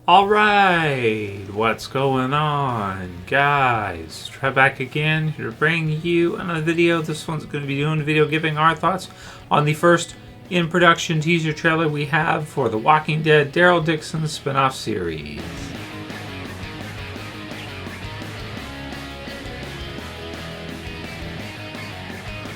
Alright, what's going on, guys? Trev back again here to bring you another video. This one's going to be doing a video giving our thoughts on the first in-production teaser trailer we have for The Walking Dead Daryl Dixon spinoff series.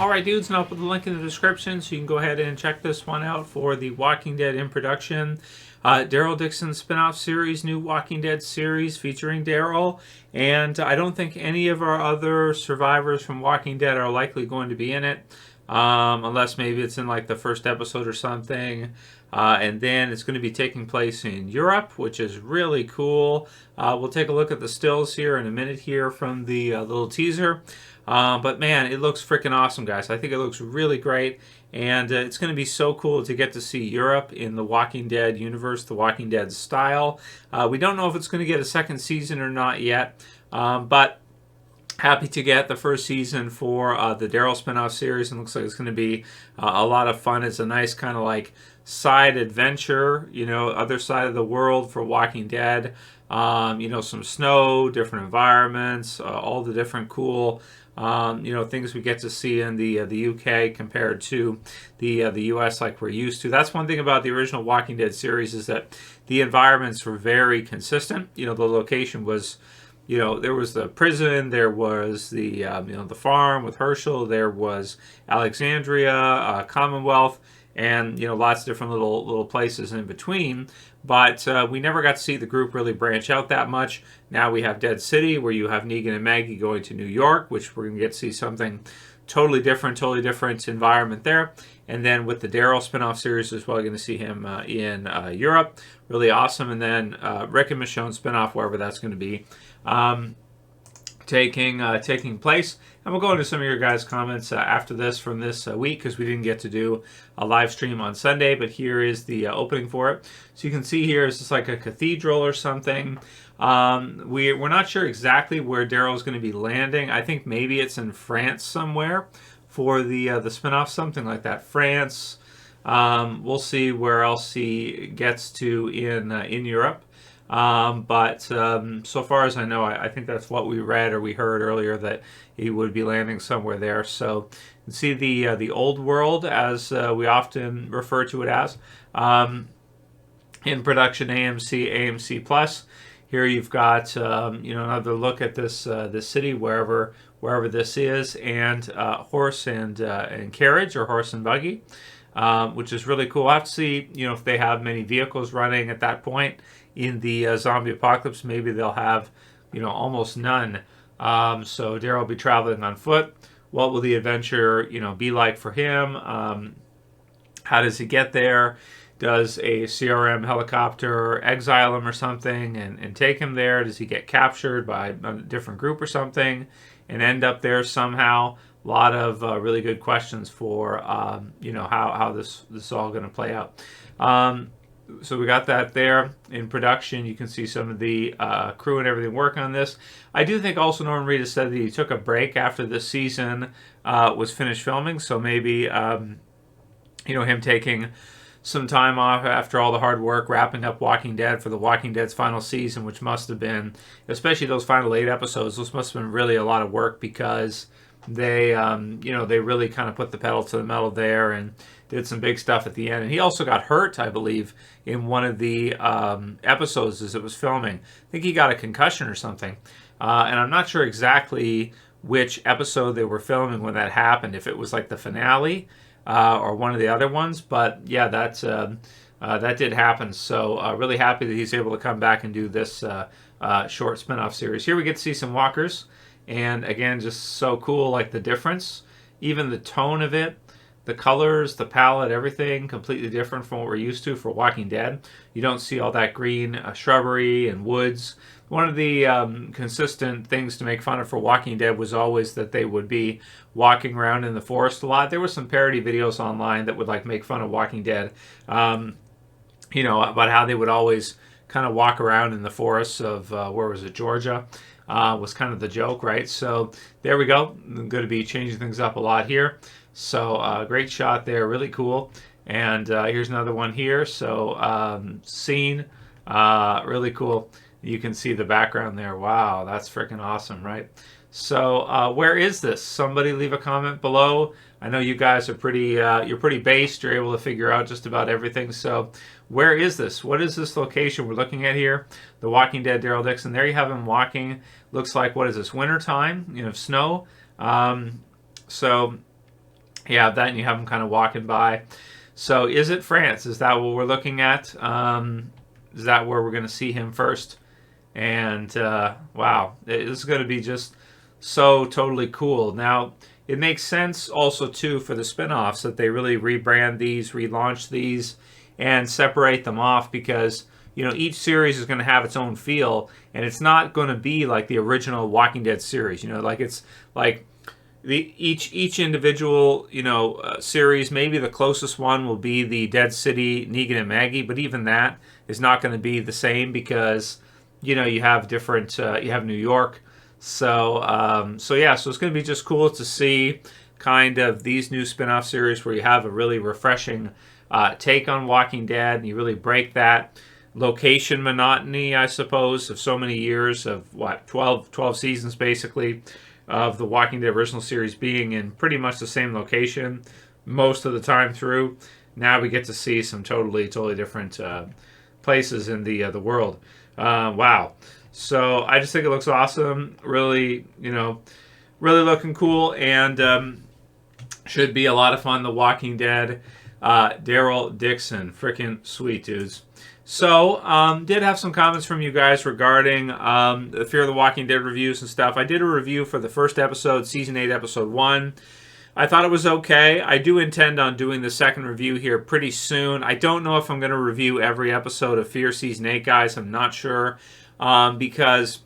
Alright dudes, and I'll put the link in the description so you can go ahead and check this one out for The Walking Dead in production. Daryl Dixon spinoff series, new Walking Dead series featuring Daryl. And I don't think any of our other survivors from Walking Dead are likely going to be in it. Unless maybe it's in like the first episode or something. And then it's going to be taking place in Europe, which is really cool. We'll take a look at the stills here in a minute here from the little teaser. But man, it looks freaking awesome, guys. I think it looks really great. And it's going to be so cool to get to see Europe in the Walking Dead universe, the Walking Dead style. We don't know if it's going to get a second season or not yet. But happy to get the first season for the Daryl spinoff series, and looks like it's going to be a lot of fun. It's a nice kind of like side adventure, you know, other side of the world for Walking Dead. You know, some snow, different environments, all the different cool you know, things we get to see in the UK compared to the US like we're used to. That's one thing about the original Walking Dead series, is that the environments were very consistent. You know, the location was, you know, there was the prison, there was the you know, the farm with Herschel, there was Alexandria, Commonwealth, and you know, lots of different little places in between. But we never got to see the group really branch out that much. Now we have Dead City, where you have Negan and Maggie going to New York, which we're going to get to see something totally different environment there. And then with the Daryl spinoff series as well, you're going to see him in Europe. Really awesome. And then Rick and Michonne spinoff, wherever that's going to be, taking place. And we'll go into some of your guys' comments after this from this week, because we didn't get to do a live stream on Sunday, but here is the opening for it. So you can see here it's just like a cathedral or something. We're not sure exactly where Daryl's going to be landing. I think maybe it's in France somewhere for the spinoff, something like that. France. We'll see where else he gets to in Europe. But so far as I know, I think that's what we read or we heard earlier, that he would be landing somewhere there. So you can see the old world, as we often refer to it as, in production AMC Plus. Here you've got you know, another look at this city, wherever this is, and horse and carriage, or horse and buggy, which is really cool. I have to see, you know, if they have many vehicles running at that point in the zombie apocalypse. Maybe they'll have, you know, almost none. So Daryl will be traveling on foot. What will the adventure, you know, be like for him? How does he get there? Does a CRM helicopter exile him or something and take him there? Does he get captured by a different group or something and end up there somehow? A lot of really good questions for you know, how this is all going to play out. So we got that there in production. You can see some of the crew and everything working on this. I do think also Norman Reedus said that he took a break after the season was finished filming. So maybe you know, him taking some time off after all the hard work wrapping up Walking Dead for the Walking Dead's final season, which must have been, especially those final 8 episodes, those must have been really a lot of work, because they you know, they really kind of put the pedal to the metal there and did some big stuff at the end. And he also got hurt, I believe, in one of the episodes as it was filming. I think he got a concussion or something. And I'm not sure exactly which episode they were filming when that happened, if it was like the finale or one of the other ones. But yeah, that did happen. So really happy that he's able to come back and do this short spinoff series. Here we get to see some walkers. And again, just so cool, like the difference, even the tone of it, the colors, the palette, everything completely different from what we're used to for Walking Dead. You don't see all that green shrubbery and woods. One of the consistent things to make fun of for Walking Dead was always that they would be walking around in the forest a lot. There were some parody videos online that would like make fun of Walking Dead, you know, about how they would always kind of walk around in the forests of, where was it, Georgia? Was kind of the joke, right? So there we go. I'm going to be changing things up a lot here. So great shot there, really cool. And here's another one here. So scene Really cool. You can see the background there. Wow, that's freaking awesome, right? So where is this? Somebody leave a comment below. I know you guys are you're pretty based. You're able to figure out just about everything. So where is this? What is this location we're looking at here? The Walking Dead Daryl Dixon. There you have him walking. Looks like, what is this, winter time? You know, snow. So you have that, and you have him kind of walking by. So is it France? Is that what we're looking at? Is that where we're going to see him first? And wow, this is going to be just so totally cool. Now, it makes sense also, too, for the spinoffs that they really rebrand these, relaunch these, and separate them off, because, you know, each series is going to have its own feel, and it's not going to be like the original Walking Dead series. You know, like it's like each individual, you know, series. Maybe the closest one will be the Dead City, Negan and Maggie, but even that is not going to be the same, because, you know, you have different, you have New York. So yeah, so it's going to be just cool to see kind of these new spin-off series where you have a really refreshing take on Walking Dead, and you really break that location monotony, I suppose, of so many years of, what, 12 seasons basically, of the Walking Dead original series being in pretty much the same location most of the time through. Now we get to see some totally different places in the world. Wow. So I just think it looks awesome. Really, you know, really looking cool, and should be a lot of fun. The Walking Dead, Daryl Dixon, freaking sweet dudes. So did have some comments from you guys regarding the Fear of the Walking Dead reviews and stuff. I did a review for the first episode, season 8, episode 1. I thought it was okay. I do intend on doing the second review here pretty soon. I don't know if I'm going to review every episode of Fear season 8, guys. I'm not sure. Because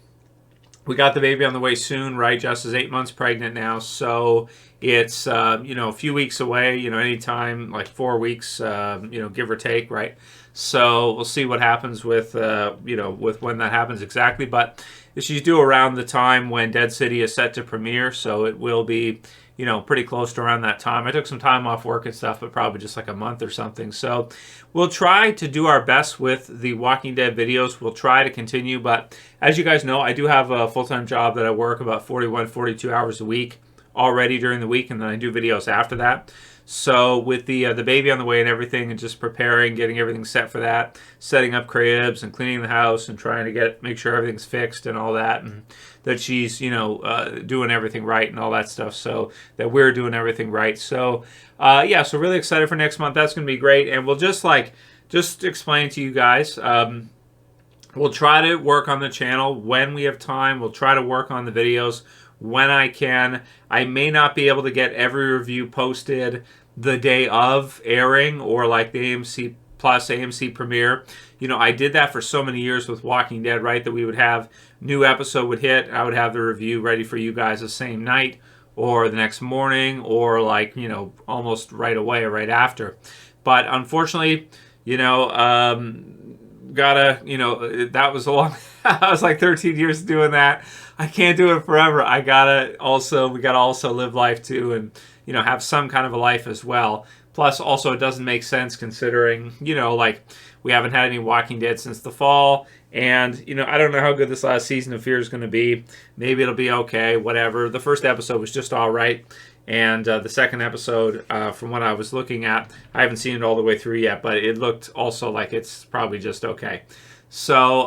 we got the baby on the way soon, right? Jess is 8 months pregnant now, so it's you know, a few weeks away. You know, anytime like 4 weeks, you know, give or take, right? So we'll see what happens with you know, with when that happens exactly. But she's due around the time when Dead City is set to premiere, so it will be, you know, pretty close to around that time. I took some time off work and stuff, but probably just like a month or something. So we'll try to do our best with the Walking Dead videos. We'll try to continue, but as you guys know, I do have a full-time job that I work about 41, 42 hours a week already during the week, and then I do videos after that. So with the baby on the way and everything, and just preparing, getting everything set for that, setting up cribs and cleaning the house and trying to make sure everything's fixed and all that, and that she's, you know, doing everything right and all that stuff, so that we're doing everything right. So yeah, so really excited for next month. That's going to be great, and we'll just explain to you guys. We'll try to work on the channel when we have time. We'll try to work on the videos when I can. I may not be able to get every review posted the day of airing, or like the AMC Plus, AMC premiere. You know, I did that for so many years with Walking Dead, right? That we would have new episode would hit, I would have the review ready for you guys the same night, or the next morning, or like, you know, almost right away or right after. But unfortunately, you know, you know, that was a long, I was like 13 years doing that. I can't do it forever. We gotta also live life too, and, you know, have some kind of a life as well. Plus, also, it doesn't make sense considering, you know, like, we haven't had any Walking Dead since the fall, and, you know, I don't know how good this last season of Fear is going to be. Maybe it'll be okay, whatever. The first episode was just all right, and the second episode, from what I was looking at, I haven't seen it all the way through yet, but it looked also like it's probably just okay. So,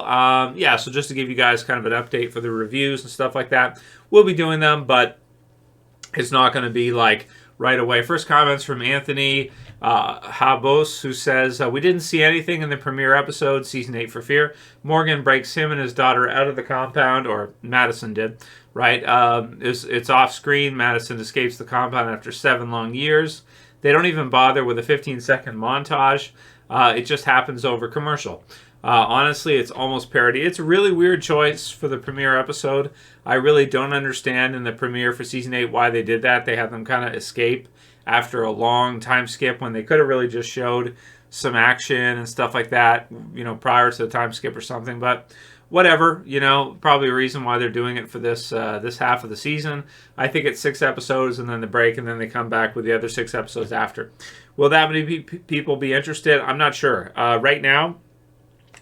yeah, so just to give you guys kind of an update for the reviews and stuff like that, we'll be doing them, but it's not going to be like right away. First comments from Anthony Haubois, who says, we didn't see anything in the premiere episode, season 8 for Fear. Morgan breaks him and his daughter out of the compound, or Madison did, right? It's off screen. Madison escapes the compound after 7 long years. They don't even bother with a 15-second montage. It just happens over commercial. Honestly, it's almost parody. It's a really weird choice for the premiere episode. I really don't understand in the premiere for season 8 why they did that. They had them kind of escape after a long time skip when they could have really just showed some action and stuff like that, you know, prior to the time skip or something. But whatever, you know, probably a reason why they're doing it for this this half of the season. I think it's 6 episodes and then the break, and then they come back with the other 6 episodes after. Will that many people be interested? I'm not sure. Right now,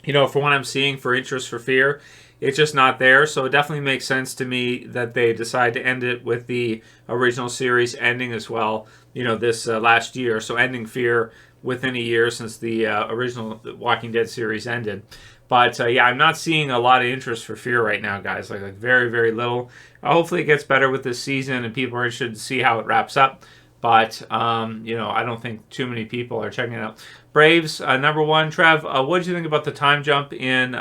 For what I'm seeing for interest for Fear, it's just not there. So it definitely makes sense to me that they decide to end it with the original series ending as well, this last year. So ending Fear within a year since the original Walking Dead series ended. But yeah, I'm not seeing a lot of interest for Fear right now, guys. Like very, very little. Hopefully it gets better with this season and people are interested to see how it wraps up. But, I don't think too many people are checking it out. Braves, number one. Trev, what did you think about the time jump in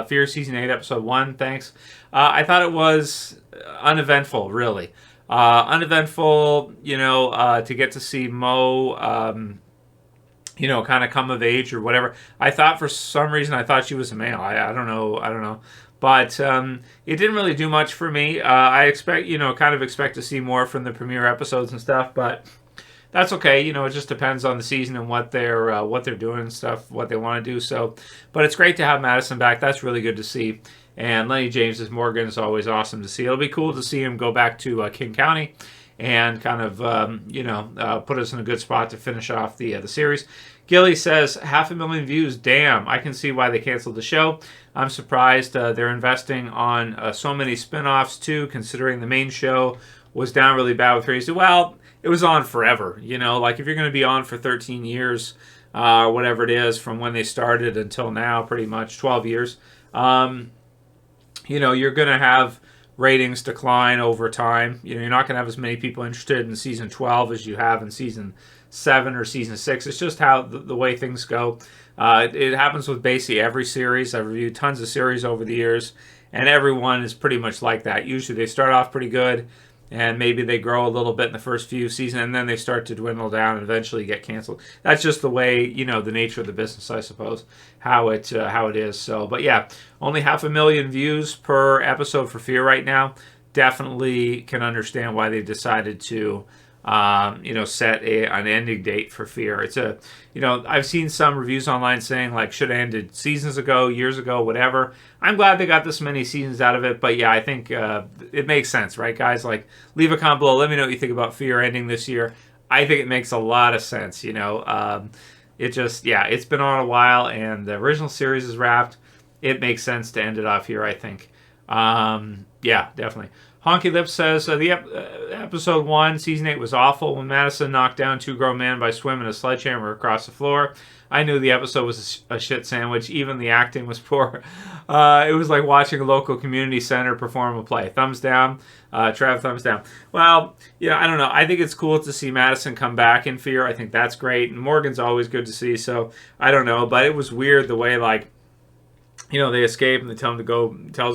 Fear Season 8, Episode 1? Thanks. I thought it was uneventful, really. Uneventful, to get to see Mo, kind of come of age or whatever. I thought for some reason, I thought she was a male. I don't know. But it didn't really do much for me. I expect to see more from the premiere episodes and stuff, but that's okay. It just depends on the season and what they're doing and stuff, what they want to do. So, but it's great to have Madison back. That's really good to see. And Lenny James as Morgan is always awesome to see. It'll be cool to see him go back to King County and kind of put us in a good spot to finish off the series. Gilly says 500,000 views. Damn, I can see why they canceled the show. I'm surprised they're investing on so many spinoffs too, considering the main show was down really bad with ratings. Well, it was on forever. Like if you're going to be on for 13 years, or whatever it is, from when they started until now, pretty much 12 years. You're going to have ratings decline over time. You're not going to have as many people interested in season 12 as you have in season 7 or season 6. It's just how the way things go. It happens with basically every series. I've reviewed tons of series over the years, and everyone is pretty much like that. Usually they start off pretty good, and maybe they grow a little bit in the first few seasons, and then they start to dwindle down and eventually get canceled. That's just the way, the nature of the business, I suppose, how it is. So, but yeah, only 500,000 views per episode for Fear right now. Definitely can understand why they decided to set an ending date for Fear. It's I've seen some reviews online saying like should have ended seasons ago, years ago, whatever. I'm glad they got this many seasons out of it, but yeah, I think it makes sense, right, guys? Like, leave a comment below. Let me know what you think about Fear ending this year. I think it makes a lot of sense. It's been on a while, and the original series is wrapped. It makes sense to end it off here, I think. Yeah, definitely. Honky Lips says, episode 1, season 8 was awful. When Madison knocked down 2 grown men by swinging a sledgehammer across the floor, I knew the episode was a shit sandwich. Even the acting was poor. It was like watching a local community center perform a play. Thumbs down. Trev, thumbs down. Well, I don't know. I think it's cool to see Madison come back in Fear. I think that's great. And Morgan's always good to see, so I don't know. But it was weird the way, like, they escape and they tells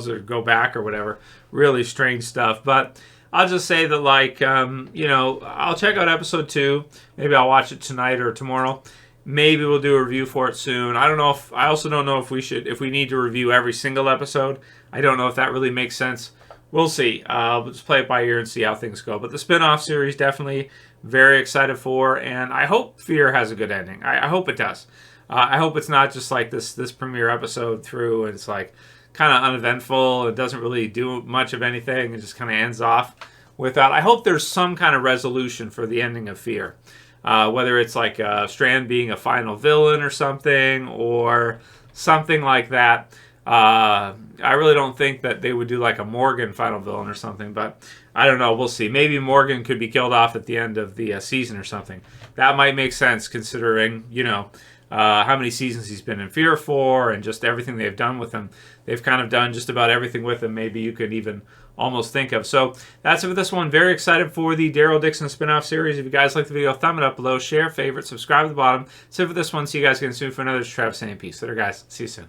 her to go back or whatever. Really strange stuff. But I'll just say that, like, I'll check out episode 2. Maybe I'll watch it tonight or tomorrow. Maybe we'll do a review for it soon. I also don't know if we need to review every single episode. I don't know if that really makes sense. We'll see. Let's play it by ear and see how things go. But the spin-off series, definitely very excited for. And I hope Fear has a good ending. I hope it does. I hope it's not just like this premiere episode through and it's like kind of uneventful. It doesn't really do much of anything. It just kind of ends off without. I hope there's some kind of resolution for the ending of Fear. Whether it's like Strand being a final villain or something like that. I really don't think that they would do like a Morgan final villain or something, but I don't know. We'll see. Maybe Morgan could be killed off at the end of the season or something. That might make sense considering, how many seasons he's been in Fear for and just everything they've done with him. They've kind of done just about everything with him maybe you could even almost think of. So that's it for this one. Very excited for the Daryl Dixon spinoff series. If you guys like the video, thumb it up below, share, favorite, subscribe at the bottom. So for this one, see you guys again soon for another Trev saying peace. Later, guys. See you soon.